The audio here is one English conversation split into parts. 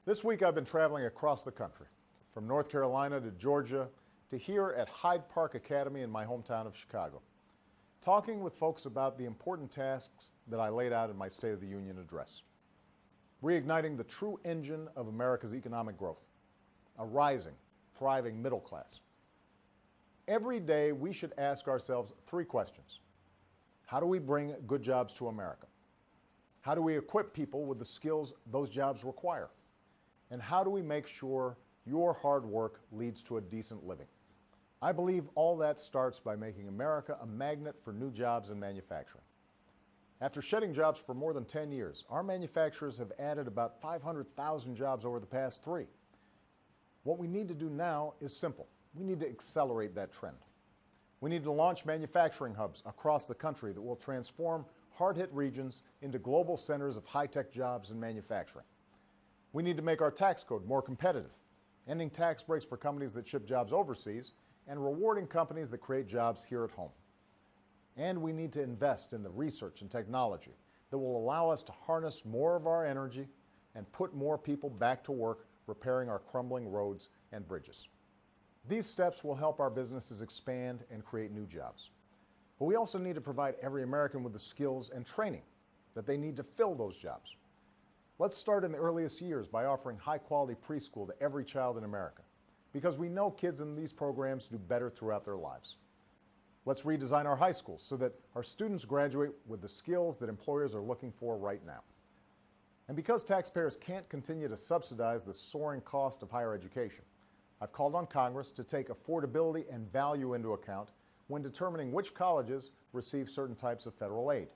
This week I've been traveling across the country, from North Carolina to Georgia to here at Hyde Park Academy in my hometown of Chicago, talking with folks about the important tasks that I laid out in my State of the Union address. Reigniting the true engine of America's economic growth, a rising, thriving middle class. Every day we should ask ourselves three questions. How do we bring good jobs to America? How do we equip people with the skills those jobs require? And how do we make sure your hard work leads to a decent living? I believe all that starts by making America a magnet for new jobs in manufacturing. After shedding jobs for more than 10 years, our manufacturers have added about 500,000 jobs over the past 3. What we need to do now is simple. We need to accelerate that trend. We need to launch manufacturing hubs across the country that will transform hard-hit regions into global centers of high-tech jobs and manufacturing. We need to make our tax code more competitive, ending tax breaks for companies that ship jobs overseas and rewarding companies that create jobs here at home. And we need to invest in the research and technology that will allow us to harness more of our energy and put more people back to work repairing our crumbling roads and bridges. These steps will help our businesses expand and create new jobs. But we also need to provide every American with the skills and training that they need to fill those jobs. Let's start in the earliest years by offering high-quality preschool to every child in America, because we know kids in these programs do better throughout their lives. Let's redesign our high schools so that our students graduate with the skills that employers are looking for right now. And because taxpayers can't continue to subsidize the soaring cost of higher education, I've called on Congress to take affordability and value into account when determining which colleges receive certain types of federal aid.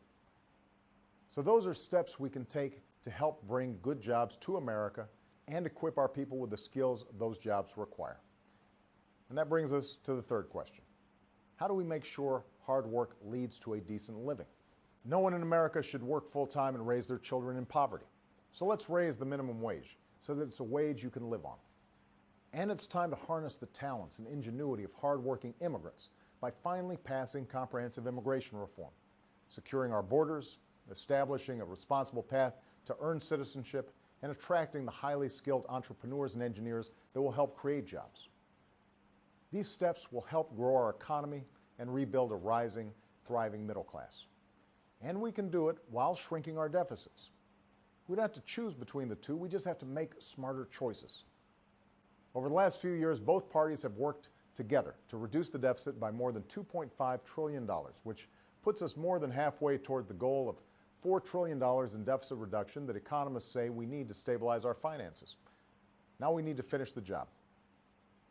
So those are steps we can take to help bring good jobs to America and equip our people with the skills those jobs require. And that brings us to the third question. How do we make sure hard work leads to a decent living? No one in America should work full-time and raise their children in poverty. So let's raise the minimum wage so that it's a wage you can live on. And it's time to harness the talents and ingenuity of hard-working immigrants by finally passing comprehensive immigration reform, securing our borders, establishing a responsible path to earn citizenship, and attracting the highly skilled entrepreneurs and engineers that will help create jobs. These steps will help grow our economy and rebuild a rising, thriving middle class. And we can do it while shrinking our deficits. We don't have to choose between the two, we just have to make smarter choices. Over the last few years, both parties have worked together to reduce the deficit by more than $2.5 trillion, which puts us more than halfway toward the goal of $4 trillion in deficit reduction that economists say we need to stabilize our finances. Now we need to finish the job.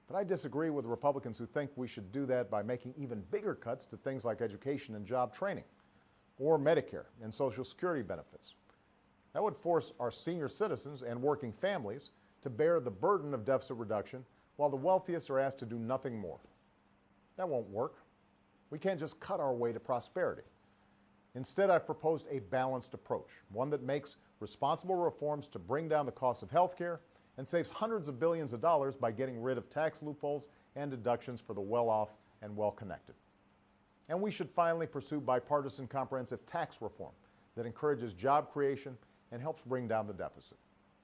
But I disagree with Republicans who think we should do that by making even bigger cuts to things like education and job training, or Medicare and Social Security benefits. That would force our senior citizens and working families to bear the burden of deficit reduction while the wealthiest are asked to do nothing more. That won't work. We can't just cut our way to prosperity. Instead, I've proposed a balanced approach, one that makes responsible reforms to bring down the cost of health care and saves hundreds of billions of dollars by getting rid of tax loopholes and deductions for the well-off and well-connected. And we should finally pursue bipartisan comprehensive tax reform that encourages job creation and helps bring down the deficit.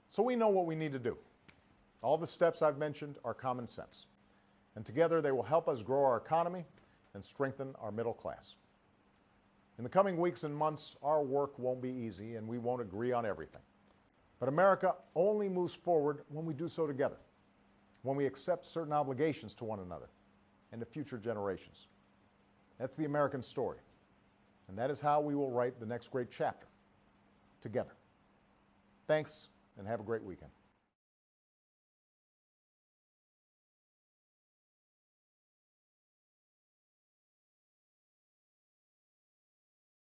So we know what we need to do. All the steps I've mentioned are common sense, and together they will help us grow our economy and strengthen our middle class. In the coming weeks and months, our work won't be easy and we won't agree on everything. But America only moves forward when we do so together, when we accept certain obligations to one another and to future generations. That's the American story, and that is how we will write the next great chapter, together. Thanks, and have a great weekend.